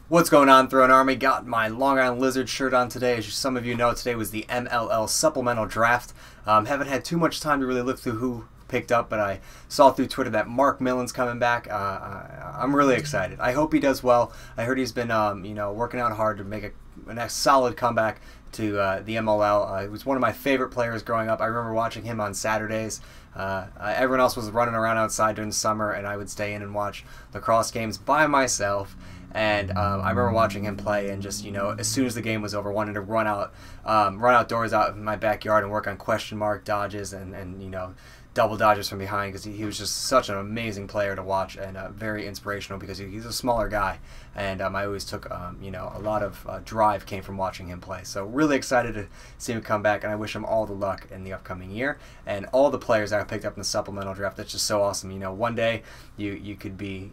What's going on, Throne Army? Got my Long Island Lizard shirt on today. As some of you know, today was the MLL supplemental draft. Haven't had too much time to really look through who picked up, but I saw through Twitter that Mark Millen's coming back. I'm really excited. I hope he does well. I heard he's been working out hard to make a next solid comeback to the MLL. He was one of my favorite players growing up. I remember watching him on Saturdays. Everyone else was running around outside during the summer, and I would stay in and watch lacrosse games by myself. And I remember watching him play, and just as soon as the game was over, wanted to run outdoors out in my backyard and work on question mark dodges and double dodges from behind, because he was just such an amazing player to watch, and very inspirational because he's a smaller guy, and I always took a lot of drive came from watching him play. So really excited to see him come back, and I wish him all the luck in the upcoming year, and all the players that I picked up in the supplemental draft. That's just so awesome. One day you could be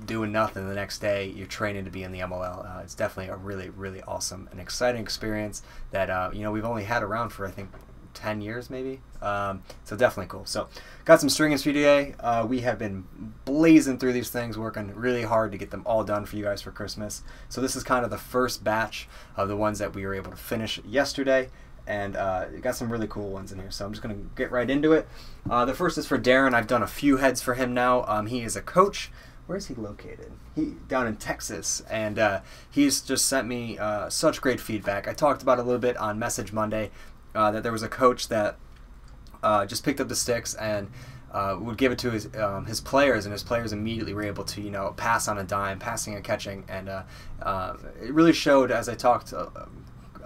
doing nothing, the next day you're training to be in the MLL. It's definitely a really awesome and exciting experience that we've only had around for, I think, 10 years maybe. So definitely cool. So got some stringers for you today. We have been blazing through these things, working really hard to get them all done for you guys for Christmas. So this is kind of the first batch of the ones that we were able to finish yesterday, and got some really cool ones in here. So I'm just going to get right into it. The first is for Darren. I've done a few heads for him now. He is a coach. Where is he located? Down in Texas, and he's just sent me such great feedback. I talked about it a little bit on Message Monday, that there was a coach that just picked up the sticks and would give it to his players, and his players immediately were able to pass on a dime, passing and catching, and it really showed, as I talked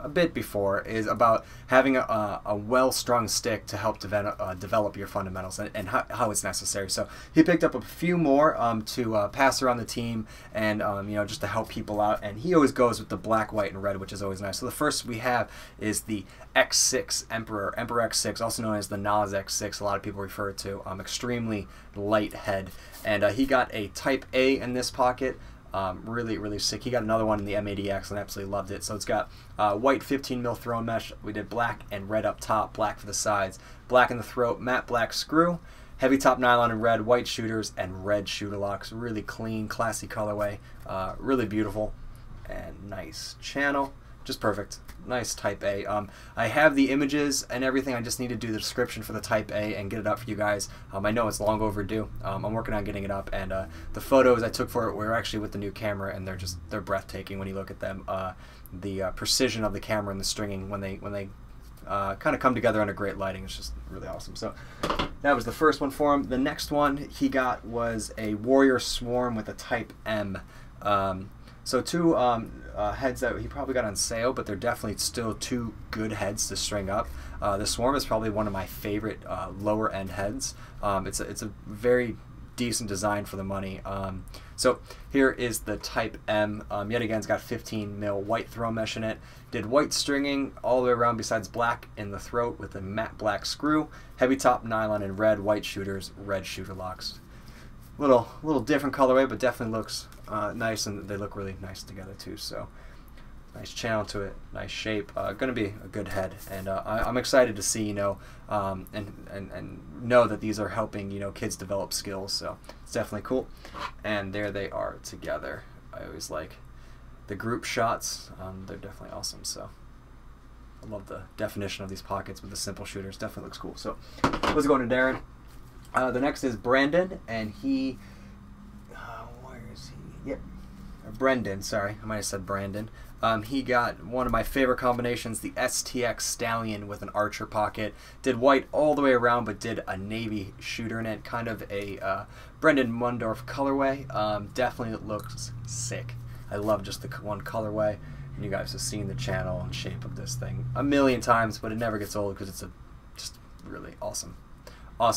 a bit before, is about having a well-strung stick to help develop your fundamentals and how it's necessary. So he picked up a few more to pass around the team, and just to help people out, and he always goes with the black, white, and red, which is always nice. So the first we have is the X6 Emperor X6, also known as the Nas X6. A lot of people refer it to. Extremely light head, and he got a Type A in this pocket. Really sick. He got another one in the M80X and absolutely loved it. So it's got white 15 mil throne mesh. We did black and red up top, black for the sides, black in the throat, matte black screw, heavy top nylon and red, white shooters, and red shooter locks. Really clean, classy colorway. Really beautiful and nice channel. Just perfect. Nice Type A. I have the images and everything. I just need to do the description for the Type A and get it up for you guys. I know it's long overdue. I'm working on getting it up, and the photos I took for it were actually with the new camera, and they're breathtaking when you look at them. The precision of the camera and the stringing when they kind of come together under great lighting, it's just really awesome. So that was the first one for him. The next one he got was a Warrior Swarm with a Type M. So two heads that he probably got on sale, but they're definitely still two good heads to string up. The Swarm is probably one of my favorite lower end heads. It's a very decent design for the money. So here is the Type M. Yet again, it's got 15 mil white throw mesh in it. Did white stringing all the way around besides black in the throat with a matte black screw, heavy top nylon, and red white shooters, red shooter locks. Little different colorway, but definitely looks nice, and they look really nice together too. So nice channel to it, nice shape. Going to be a good head, and I'm excited to see and know that these are helping kids develop skills. So it's definitely cool. And there they are together. I always like the group shots. They're definitely awesome. So I love the definition of these pockets with the simple shooters. Definitely looks cool. So let's go to Darren. The next is Brandon, and he, where is he? Yep, Brendan, sorry, I might have said Brandon. He got one of my favorite combinations, the STX Stallion with an Archer pocket. Did white all the way around, but did a navy shooter in it, kind of a Brendan Mundorf colorway. Definitely looks sick. I love just the one colorway, and you guys have seen the channel and shape of this thing a million times, but it never gets old because it's just really awesome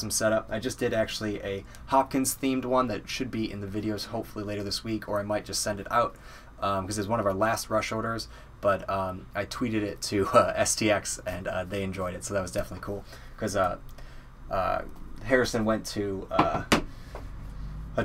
setup. I just did actually a Hopkins themed one that should be in the videos hopefully later this week, or I might just send it out because it's one of our last rush orders, but I tweeted it to STX, and they enjoyed it, so that was definitely cool, because Harrison went to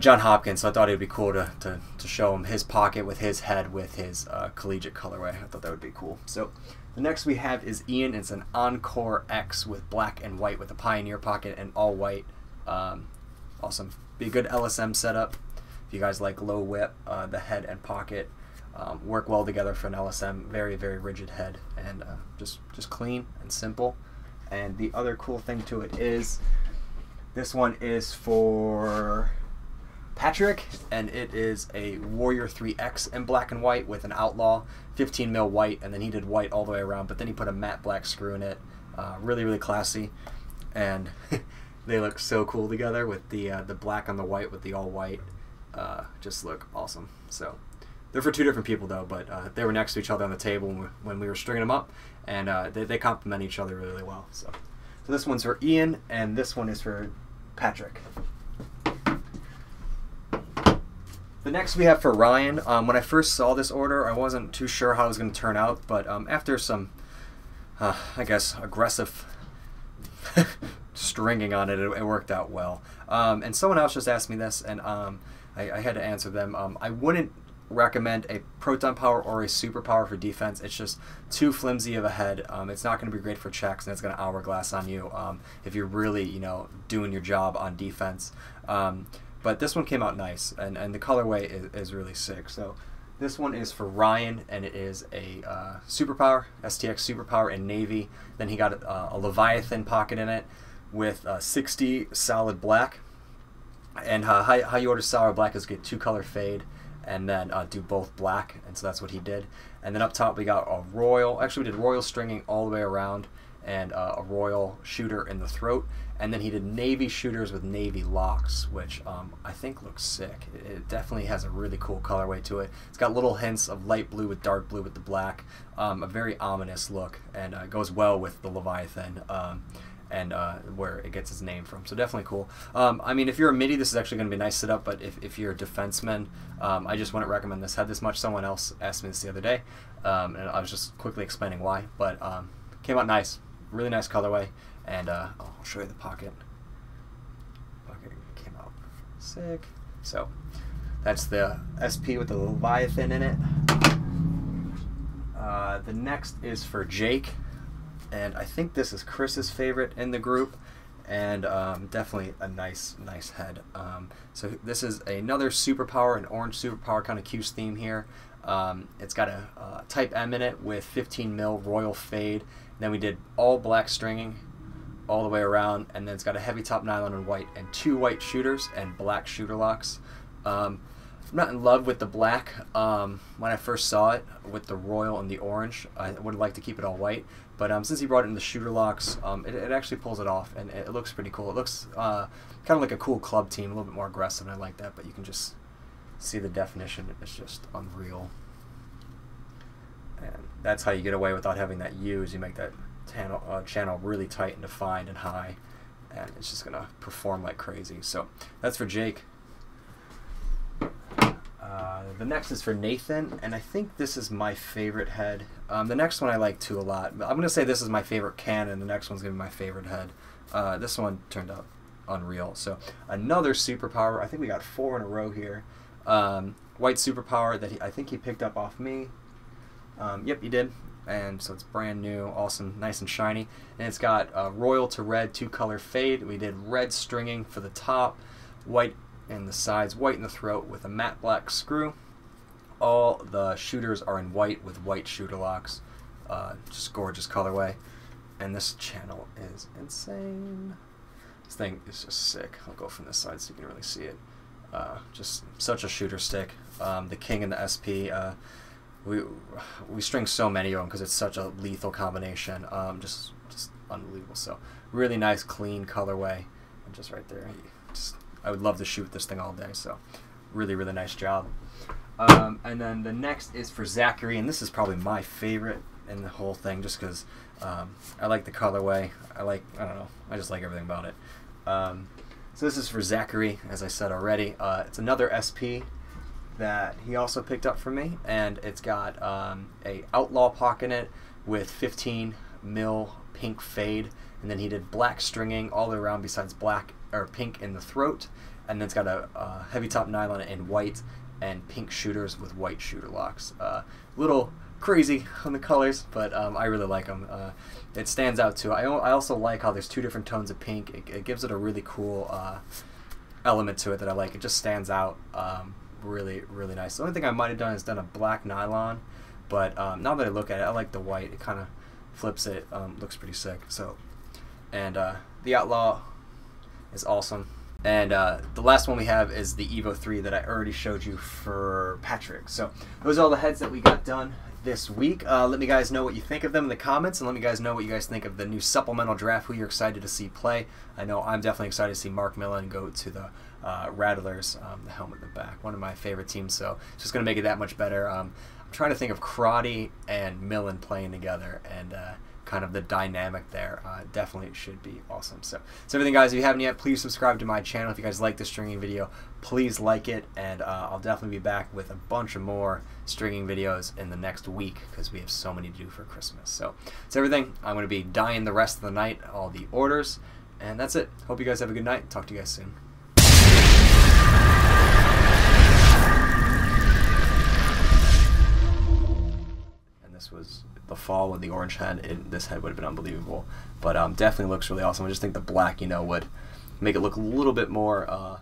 John Hopkins, so I thought it would be cool to show him his pocket with his head with his collegiate colorway. I thought that would be cool. So the next we have is Ian. It's an Encore X with black and white with a Pioneer pocket and all white. Awesome. Be a good LSM setup if you guys like low whip, the head and pocket. work well together for an LSM. Very, very rigid head, and just clean and simple. And the other cool thing to it is this one is for Patrick, and it is a Warrior 3X in black and white with an Outlaw 15 mil white, and then he did white all the way around, but then he put a matte black screw in it. Really, really classy, and they look so cool together with the black on the white with the all white. Just look awesome. So they're for two different people though, but they were next to each other on the table when we were stringing them up, and they complement each other really, really well. So this one's for Ian, and this one is for Patrick. The next we have for Ryan. When I first saw this order, I wasn't too sure how it was going to turn out, but after some, I guess, aggressive stringing on it, it worked out well. And someone else just asked me this, and I had to answer them. I wouldn't recommend a Proton Power or a Super Power for defense. It's just too flimsy of a head. It's not going to be great for checks, and it's going to hourglass on you if you're really, doing your job on defense. But this one came out nice, and the colorway is really sick. So this one is for Ryan, and it is a Superpower, STX Superpower in navy. Then he got a Leviathan pocket in it with 60 solid black. And how you order solid black is get 2-color fade, and then do both black, and so that's what he did. And then up top we got a royal, actually we did royal stringing all the way around, and a royal shooter in the throat. And then he did navy shooters with navy locks, which I think looks sick. It definitely has a really cool colorway to it. It's got little hints of light blue with dark blue with the black. A very ominous look, and goes well with the Leviathan and where it gets its name from. So definitely cool. I mean, if you're a midi, this is actually going to be nice sit up, but if you're a defenseman, I just wouldn't recommend this head this much. Someone else asked me this the other day, and I was just quickly explaining why, but came out nice. Really nice colorway. And I'll show you the pocket. Pocket came out sick. So that's the SP with the Leviathan in it. The next is for Jake, and I think this is Chris's favorite in the group, and definitely a nice head. So this is another Superpower, an orange Superpower kind of Q's theme here. It's got a Type M in it with 15 mil royal fade. Then we did all black stringing all the way around, and then it's got a heavy top nylon and white, and 2 white shooters and black shooter locks. I'm not in love with the black. When I first saw it with the royal and the orange, I would like to keep it all white, but since he brought it in the shooter locks, it actually pulls it off, and it looks pretty cool. It looks kind of like a cool club team, a little bit more aggressive, and I like that, but you can just see the definition. It's just unreal. And that's how you get away without having that U, is you make that channel really tight and defined and high, and it's just gonna perform like crazy. So that's for Jake. The next is for Nathan, and I think this is my favorite head. The next one I like too a lot. I'm gonna say this is my favorite Canon. The next one's gonna be my favorite head. This one turned out unreal. So another Superpower. I think we got 4 in a row here. White Superpower that I think he picked up off me. Yep, he did. And so it's brand new, awesome, nice and shiny. And it's got royal to red 2-color fade. We did red stringing for the top, white in the sides, white in the throat with a matte black screw. All the shooters are in white with white shooter locks. Just gorgeous colorway. And this channel is insane. This thing is just sick. I'll go from this side so you can really see it. Just such a shooter stick. The King and the SP. We string so many of them because it's such a lethal combination. Just unbelievable. So really nice, clean colorway, and just right there. I would love to shoot this thing all day. So really, really nice job. And then the next is for Zachary, and this is probably my favorite in the whole thing, just because I like the colorway. I don't know. I just like everything about it. So this is for Zachary, as I said already. It's another SP that he also picked up for me, and it's got a Outlaw pocket in it with 15 mil pink fade, and then he did black stringing all the way around besides black or pink in the throat, and then it's got a heavy top nylon in white and pink shooters with white shooter locks. Little crazy on the colors, but I really like them. It stands out too. I also like how there's 2 different tones of pink. It gives it a really cool element to it that I like. It just stands out. really, really nice. The only thing I might have done is done a black nylon, but now that I look at it, I like the white. It kind of flips it. Looks pretty sick. So, and the Outlaw is awesome. And the last one we have is the Evo 3 that I already showed you for Patrick. So those are all the heads that we got done this week. Let me guys know what you think of them in the comments, and let me guys know what you guys think of the new supplemental draft, who you're excited to see play. I know I'm definitely excited to see Mark Millen go to the Rattlers, the helmet in the back. One of my favorite teams, so it's just going to make it that much better. I'm trying to think of Crotty and Millen playing together, and kind of the dynamic there. Definitely should be awesome. So that's everything, guys. If you haven't yet, please subscribe to my channel. If you guys like this stringing video, please like it, and I'll definitely be back with a bunch of more stringing videos in the next week because we have so many to do for Christmas. So that's everything. I'm going to be dyeing the rest of the night, all the orders, and that's it. Hope you guys have a good night. Talk to you guys soon. This was the fall when the orange head, this head would have been unbelievable, but definitely looks really awesome. I just think the black, would make it look a little bit more